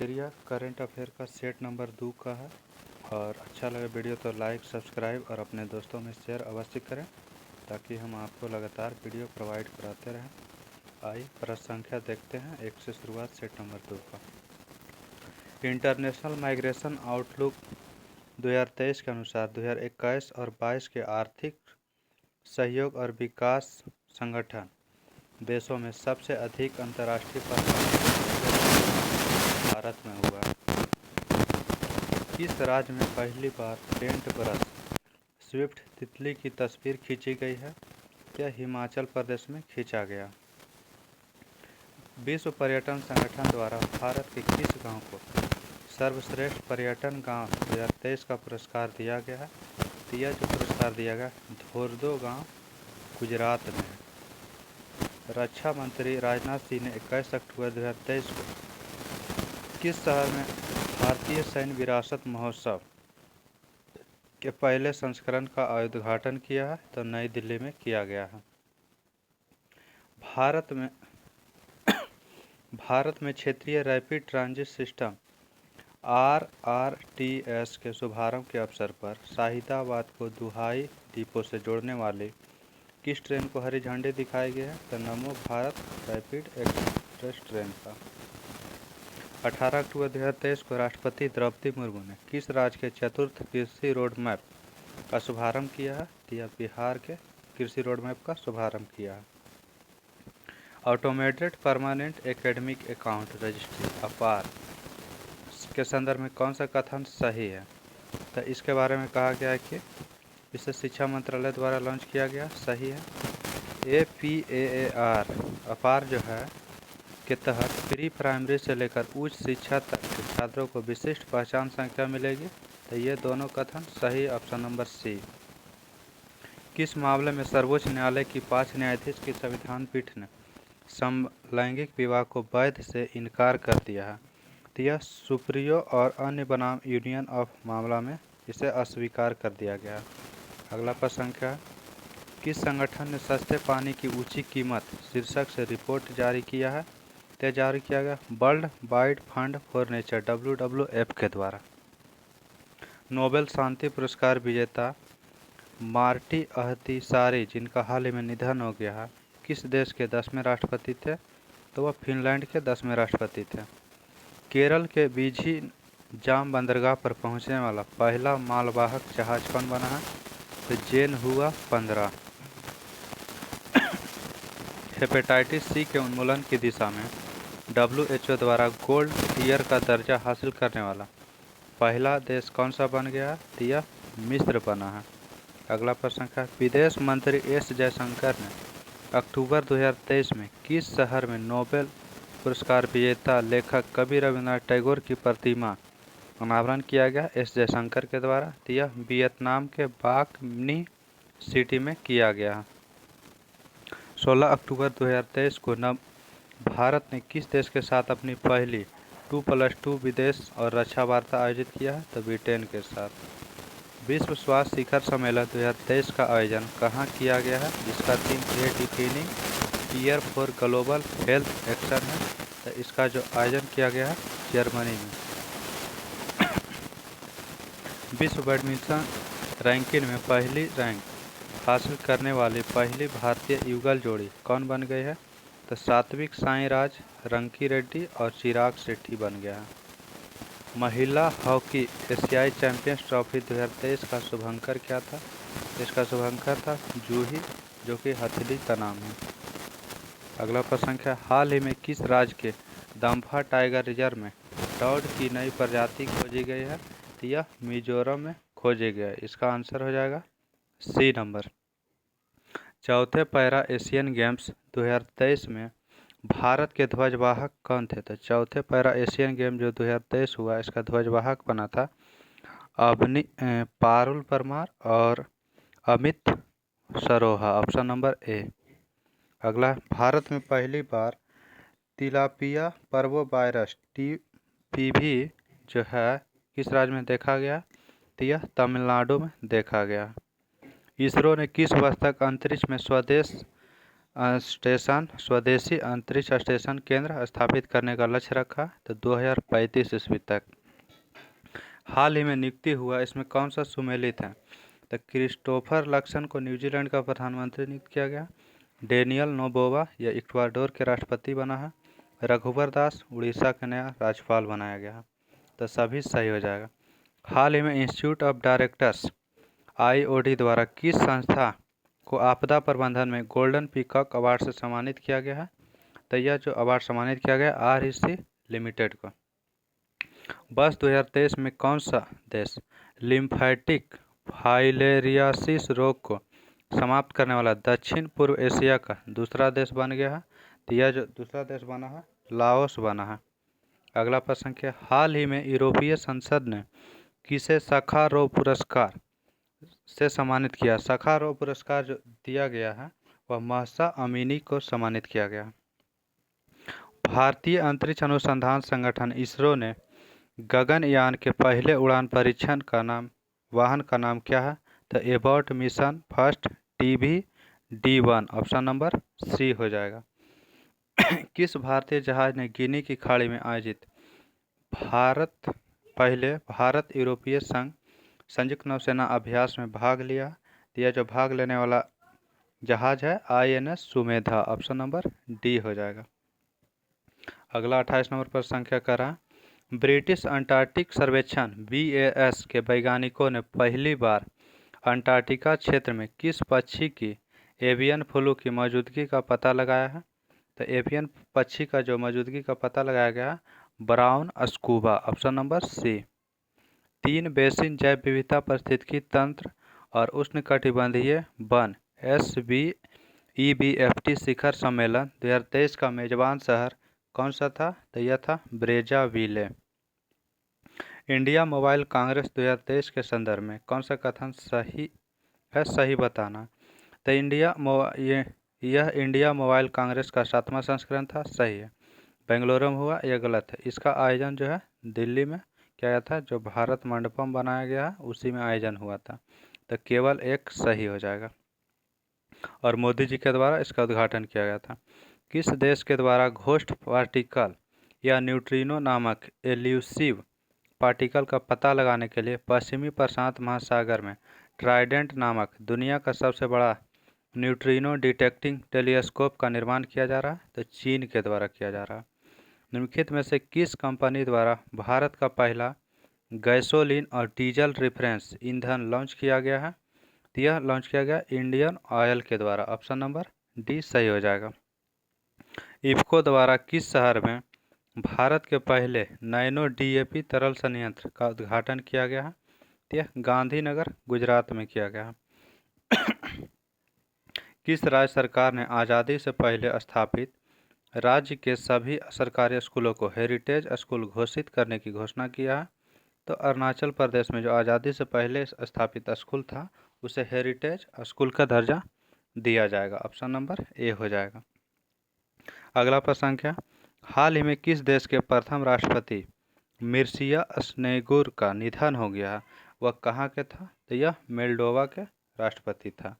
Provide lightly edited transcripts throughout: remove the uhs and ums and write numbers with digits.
Area current affair का set number 2 का है। और अच्छा लगे वीडियो तो लाइक सब्सक्राइब और अपने दोस्तों में शेयर अवश्य करें ताकि हम आपको लगातार वीडियो प्रोवाइड कराते रहें। आइए प्रश्न संख्या देखते हैं। एक से शुरुआत सेट नंबर 2 का। इंटरनेशनल माइग्रेशन आउटलुक 2023 के अनुसार 2021 और 22 के आर्थिक सहयोग और विकास संगठन देशों में सबसे अधिक अंतर्राष्ट्रीय परमाणु भारत में हुआ। किस राज्य में पहली बार पेंट ब्रश स्विफ्ट तितली की तस्वीर खींची गई है? यह हिमाचल प्रदेश में खींचा गया। विश्व पर्यटन संगठन द्वारा भारत के किस गांव को सर्वश्रेष्ठ पर्यटन गांव 2023 का पुरस्कार दिया गया है? यह जो पुरस्कार दिया गया धोर्दो गांव गुजरात में है। रक्षा मंत्री राजनाथ सिंह ने 21 अक्टूबर 2023 को किस शहर में भारतीय सैन्य विरासत महोत्सव के पहले संस्करण का उद्घाटन किया है? तो नई दिल्ली में किया गया है। भारत में क्षेत्रीय रैपिड ट्रांजिट सिस्टम RRTS के शुभारंभ के अवसर पर शाहिदाबाद को दुहाई डिपो से जोड़ने वाली किस ट्रेन को हरी झंडी दिखाई गई है? तो नमो भारत रैपिड एक्सप्रेस ट्रेन का। 18 अक्टूबर 2023 को राष्ट्रपति द्रौपदी मुर्मू ने किस राज्य के चतुर्थ कृषि रोड मैप का शुभारंभ किया है? यह बिहार के कृषि रोड मैप का शुभारंभ किया है। Automated permanent academic account registry अपार के संदर्भ में कौन सा कथन सही है? तो इसके बारे में कहा गया है कि इसे शिक्षा मंत्रालय द्वारा लॉन्च किया गया। सही है। APAAR अपार जो है के तहत प्री प्राइमरी से लेकर उच्च शिक्षा तक के छात्रों को विशिष्ट पहचान संख्या मिलेगी। तो ये दोनों कथन सही। Option number C. किस मामले में सर्वोच्च न्यायालय की 5 न्यायाधीश की संविधान पीठ ने समलैंगिक विवाह को वैध से इनकार कर दिया है? तो यह सुप्रियो और अन्य बनाम यूनियन ऑफ मामला में इसे अस्वीकार कर दिया गया। अगला प्रश्न संख्या। किस संगठन ने सस्ते पानी की ऊंची कीमत शीर्षक से रिपोर्ट जारी किया है? तो जारी किया गया world wide fund for nature WWF के द्वारा। नोबेल शांति पुरस्कार विजेता मार्टी अहतिसारी जिनका हाल ही में निधन हो गया है, किस देश के 10वें राष्ट्रपति थे? तो वह फिनलैंड के 10वें राष्ट्रपति थे। केरल के बीजी जाम बंदरगाह पर पहुंचने वाला पहला मालवाहक जहाज कौन बना है? तो जेन हुआ 15। हेपेटाइटिस सी के उन्मूलन की दिशा में WHO द्वारा गोल्ड ईयर का दर्जा हासिल करने वाला पहला देश कौन सा बन गया? यह मिस्र बना है। अगला प्रश्न है। विदेश मंत्री S जयशंकर ने अक्टूबर 2023 में किस शहर में नोबेल पुरस्कार विजेता लेखक कवि रविन्द्रनाथ टैगोर की प्रतिमा अनावरण किया गया S जयशंकर के द्वारा? यह वियतनाम के बाक नी सिटी में किया गया। 16 अक्टूबर 2023 को भारत ने किस देश के साथ अपनी पहली 2+2 विदेश और रक्षा वार्ता आयोजित किया है? तो ब्रिटेन के साथ। विश्व स्वास्थ्य शिखर सम्मेलन 2023 का आयोजन कहाँ किया गया है? जिसका theme defining year for global health action है। तो इसका जो आयोजन किया गया है जर्मनी में। विश्व बैडमिंटन रैंकिंग में पहली रैंक हासिल करने वाली पहली भारतीय युगल जोड़ी कौन बन गई है? तो सात्विक साईराज रंकी रेड्डी और चिराग शेट्टी बन गया है। महिला हॉकी एशियाई चैंपियंस ट्रॉफी 2023 का शुभंकर क्या था? इसका शुभंकर था जूही, जो कि हथेली का नाम है। अगला प्रश्न है। हाल ही में किस राज्य के दम्फा टाइगर रिजर्व में डॉग की नई प्रजाति खोजी गई है? तो यह मिजोरम में खोजी गया। इसका आंसर हो जाएगा सी नंबर। चौथे पैरा एशियन गेम्स 2023 में भारत के ध्वजवाहक कौन थे? तो चौथे पैरा एशियन गेम जो 2023 हुआ इसका ध्वजवाहक बना था पारुल परमार और Amit Saroha. Option number A. अगला। भारत में पहली बार तिलापिया पर्वोवायरस TPV जो है किस राज्य में देखा गया? तो यह तमिलनाडु में देखा गया। इसरो ने किस वर्ष तक अंतरिक्ष में स्वदेश स्टेशन स्वदेशी अंतरिक्ष स्टेशन केंद्र स्थापित करने का लक्ष्य रखा, तो 2035 ईस्वी तक। हाल ही में नियुक्ति हुआ इसमें कौन सा सुमेलित है, तो क्रिस्टोफर लक्सन को न्यूजीलैंड का प्रधानमंत्री नियुक्त किया गया। डेनियल नोबोवा यह इक्वाडोर के राष्ट्रपति बना है। रघुवर दास उड़ीसा का नया राज्यपाल बनाया गया है, तो सभी सही हो जाएगा। हाल ही में इंस्टीट्यूट ऑफ डायरेक्टर्स IOD द्वारा किस संस्था को आपदा प्रबंधन में गोल्डन पीकॉक अवार्ड से सम्मानित किया गया है, तो यह जो अवार्ड सम्मानित किया गया REC लिमिटेड को। वर्ष 2023 में कौन सा देश लिम्फेटिक फाइलेरियासिस रोग को समाप्त करने वाला दक्षिण पूर्व एशिया का दूसरा देश बन गया है, तो यह जो दूसरा देश बना है लाओस बना है। अगला प्रश्न है, हाल ही में यूरोपीय संसद ने किसे सखारोव पुरस्कार से सम्मानित किया। सखारोव पुरस्कार जो दिया गया है वह महसा अमीनी को सम्मानित किया गया। भारतीय अंतरिक्ष अनुसंधान संगठन इसरो ने गगनयान के पहले उड़ान परीक्षण का वाहन का नाम क्या है, तो Abbott mission first TBD-1 option number C हो जाएगा। किस भारतीय जहाज ने गिनी की खाड़ी में आयोजित भारत यूरोपीय संघ संयुक्त नौसेना अभ्यास में भाग लिया, तो यह जो भाग लेने वाला जहाज है INS Sumedha option number D हो जाएगा। अगला 28 नंबर पर संख्या कर रहा है, ब्रिटिश अंटार्कटिक सर्वेक्षण BAS के वैज्ञानिकों ने पहली बार अंटार्कटिका क्षेत्र में किस पक्षी की एवियन फ्लू की मौजूदगी का पता लगाया है, तो एवियन पक्षी का जो मौजूदगी का पता लगाया गया brown scuba option number C। 3 basin जैव विविधता पारिस्थितिकी तंत्र और उष्णकटिबंधीय वन SBEBFT शिखर सम्मेलन 2023 का मेजबान शहर कौन सा था, तो यह था ब्रेजाविले। इंडिया मोबाइल कांग्रेस 2023 के संदर्भ में कौन सा कथन सही है, सही बताना। तो यह इंडिया मोबाइल कांग्रेस का 7वां संस्करण था, सही है। बेंगलुरु में हुआ, यह गलत है। इसका आयोजन जो है दिल्ली में किया गया था, जो भारत मंडपम बनाया गया है उसी में आयोजन हुआ था, तो केवल एक सही हो जाएगा। और मोदी जी के द्वारा इसका उद्घाटन किया गया था। किस देश के द्वारा घोस्ट पार्टिकल या न्यूट्रिनो नामक एल्यूसिव पार्टिकल का पता लगाने के लिए पश्चिमी प्रशांत महासागर में ट्राइडेंट नामक दुनिया का सबसे बड़ा न्यूट्रिनो डिटेक्टिंग टेलीस्कोप का निर्माण किया जा रहा है, तो चीन के द्वारा किया जा रहा है। निम्नलिखित में से किस कंपनी द्वारा भारत का पहला गैसोलीन और डीजल रेफरेंस ईंधन लॉन्च किया गया है, तो यह लॉन्च किया गया इंडियन ऑयल के द्वारा ऑप्शन नंबर D सही हो जाएगा। इफ्को द्वारा किस शहर में भारत के पहले नैनो DAP तरल संयंत्र का उद्घाटन किया गया है, तो यह गांधीनगर गुजरात में किया गया है। किस राज्य सरकार ने आज़ादी से पहले स्थापित राज्य के सभी सरकारी स्कूलों को हेरिटेज स्कूल घोषित करने की घोषणा किया है, तो अरुणाचल प्रदेश में जो आज़ादी से पहले स्थापित स्कूल था उसे हेरिटेज स्कूल का दर्जा दिया जाएगा, ऑप्शन नंबर A हो जाएगा। अगला प्रश्न है, हाल ही में किस देश के प्रथम राष्ट्रपति मिर्सिया स्नेगुर का निधन हो गया है, वह कहाँ के था, तो यह मोल्डोवा के राष्ट्रपति था।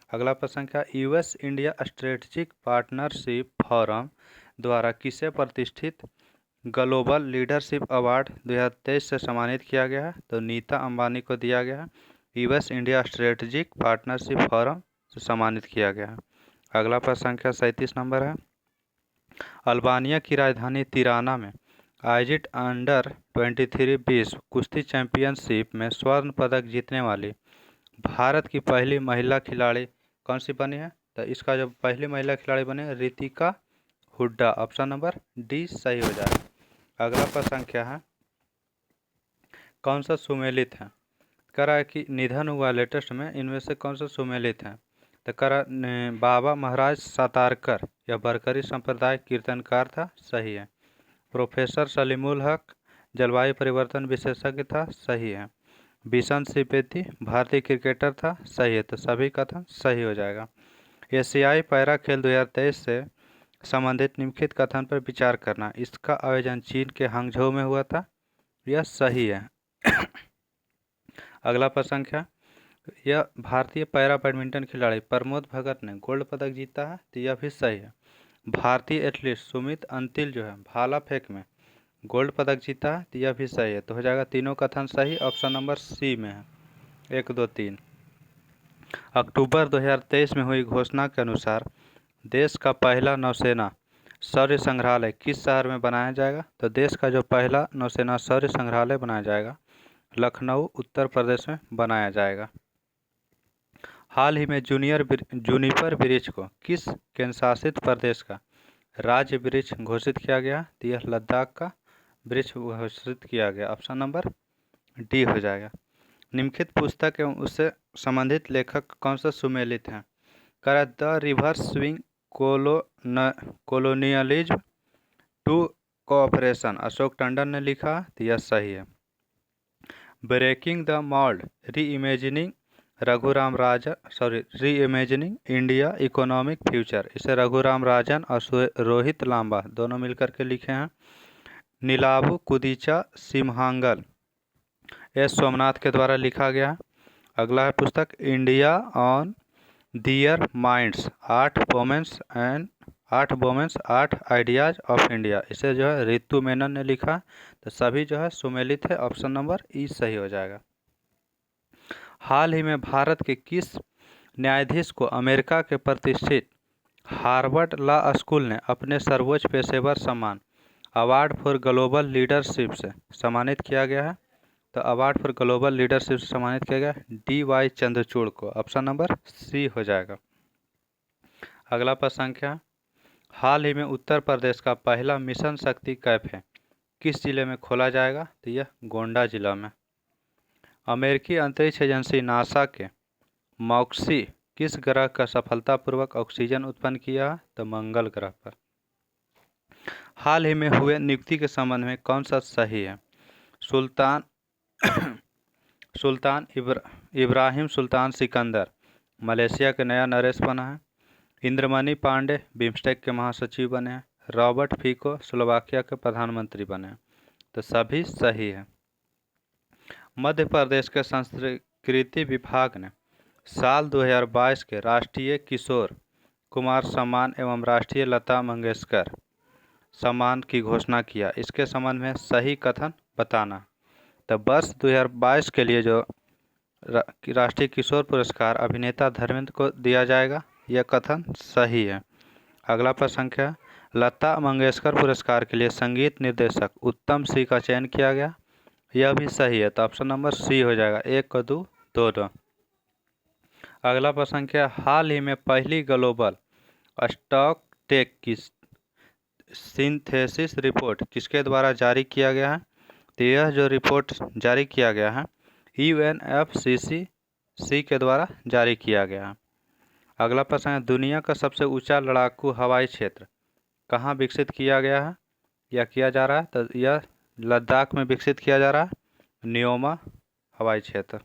अगला प्रश्न है, US India strategic partnership forum द्वारा किसे प्रतिष्ठित ग्लोबल लीडरशिप अवार्ड 2023 से सम्मानित किया गया है, तो नीता अंबानी को दिया गया है। US India strategic partnership forum से सम्मानित किया गया है। अगला प्रश्न है 37 नंबर है, अल्बानिया की राजधानी तिराना में आयोजित अंडर-23 विश्व कुश्ती चैंपियनशिप में स्वर्ण पदक जीतने वाली भारत की पहली महिला खिलाड़ी कौन सी बनी है, तो इसका जो पहली महिला खिलाड़ी बने Ritika Hooda option number D सही हो जाएगा। अगला प्रश्न क्या है, कौन सा सुमेलित है, कह रहा है कि निधन हुआ लेटेस्ट में इनमें से कौन सा सुमेलित है, तो कह रहा बाबा महाराज सातारकर यह बरकरी संप्रदाय कीर्तनकार था, सही है। प्रोफेसर सलीमुल हक जलवायु परिवर्तन विशेषज्ञ था, सही है। बिशन सिपेती भारतीय क्रिकेटर था, सही है, तो सभी कथन सही हो जाएगा। एशियाई पैरा खेल 2023 से संबंधित निम्नलिखित कथन पर विचार करना, इसका आयोजन चीन के हांगझोउ में हुआ था, यह सही है। अगला प्रश्न है, यह भारतीय पैरा बैडमिंटन खिलाड़ी प्रमोद भगत ने गोल्ड पदक जीता है, तो यह भी सही है। भारतीय एथलीट सुमित अंतिल जो है भाला फेंक में गोल्ड पदक जीता है, तो यह भी सही है। तो हो जाएगा तीनों कथन सही, ऑप्शन नंबर सी में है 1, 2, 3। अक्टूबर 2023 में हुई घोषणा के अनुसार देश का पहला नौसेना शौर्य संग्रहालय किस शहर में बनाया जाएगा? तो देश का जो पहला नौसेना शौर्य संग्रहालय बनाया जाएगा लखनऊ उत्तर प्रदेश में बनाया जाएगा। हाल ही में जूनिपर वृक्ष को किस केंद्र शासित प्रदेश का राज्य वृक्ष घोषित किया गया? तो यह लद्दाख का वृक्ष घोषित किया गया। ऑप्शन नंबर डी हो जाएगा। निम्नलिखित पुस्तक एवं उससे संबंधित लेखक कौन सा सुमेलित हैं? कह the reverse swing colonialism to cooperation Ashok Tandon ने लिखा, तो यह सही है। Breaking the mould reimagining India economic future, इसे रघुराम राजन और रोहित लांबा दोनों मिलकर के लिखे हैं। नीलाबू कुदीचा सिम्हांगल एस सोमनाथ के द्वारा लिखा गया। अगला है पुस्तक India on their minds 8 women's 8 ideas of India, इसे जो है रितु मेनन ने लिखा। तो सभी जो है सुमेलित है, ऑप्शन नंबर ई सही हो जाएगा। हाल ही में भारत के किस न्यायाधीश को अमेरिका के प्रतिष्ठित हार्वर्ड लॉ स्कूल ने अपने सर्वोच्च पेशेवर सम्मान अवार्ड फॉर ग्लोबल लीडरशिप से सम्मानित किया गया है? तो अवार्ड फॉर ग्लोबल लीडरशिप से सम्मानित किया गया DY चंद्रचूड़ को, ऑप्शन नंबर सी हो जाएगा। अगला प्रश्न संख्या, हाल ही में उत्तर प्रदेश का पहला मिशन शक्ति कैफे किस जिले में खोला जाएगा? तो यह गोंडा जिला में। अमेरिकी अंतरिक्ष एजेंसी नासा के मॉक्सी किस ग्रह का सफलतापूर्वक ऑक्सीजन उत्पन्न किया? तो मंगल ग्रह पर। हाल ही में हुए नियुक्ति के संबंध में कौन सा सही है? सुल्तान इब्राहिम सुल्तान सिकंदर मलेशिया के नया नरेश बना है। इंद्रमणि पांडे बिम्स्टेक के महासचिव बने हैं। रॉबर्ट फीको स्लोवाकिया के प्रधानमंत्री बने हैं। तो सभी सही है। मध्य प्रदेश के संस्कृति विभाग ने साल 2022 के राष्ट्रीय किशोर कुमार सम्मान एवं राष्ट्रीय लता मंगेशकर सम्मान की घोषणा किया। इसके संबंध में सही कथन बताना। तो वर्ष 2022 के लिए जो राष्ट्रीय किशोर पुरस्कार अभिनेता धर्मेंद्र को दिया जाएगा, यह कथन सही है। अगला प्रश्न संख्या, लता मंगेशकर पुरस्कार के लिए संगीत निर्देशक उत्तम सिंह का चयन किया गया, यह भी सही है। तो ऑप्शन नंबर सी हो जाएगा 1 को 2 दोनों। अगला प्रश्न संख्या, हाल ही में पहली ग्लोबल स्टॉक टेक की सिंथेसिस रिपोर्ट किसके द्वारा जारी किया गया है? तो यह जो रिपोर्ट जारी किया गया है UNFCCC के द्वारा जारी किया गया है। अगला प्रश्न है, दुनिया का सबसे ऊंचा लड़ाकू हवाई क्षेत्र कहाँ विकसित किया गया है या किया जा रहा है? तो यह लद्दाख में विकसित किया जा रहा है, न्योमा हवाई क्षेत्र।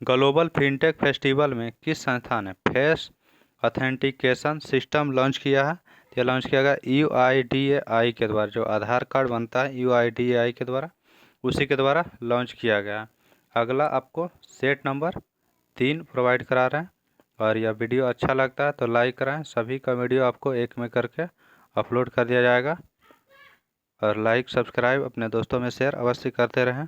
ग्लोबल फिनटेक फेस्टिवल में किस संस्था ने फेस ऑथेंटिकेशन सिस्टम लॉन्च किया है? यह लॉन्च किया गया UIDAI के द्वारा, जो आधार कार्ड बनता है UIDAI के द्वारा, उसी के द्वारा लॉन्च किया गया। अगला आपको सेट नंबर 3 प्रोवाइड करा रहे हैं। और यह वीडियो अच्छा लगता है तो लाइक कराएं। सभी का वीडियो आपको एक में करके अपलोड कर दिया जाएगा। और लाइक सब्सक्राइब अपने दोस्तों में शेयर अवश्य करते रहें।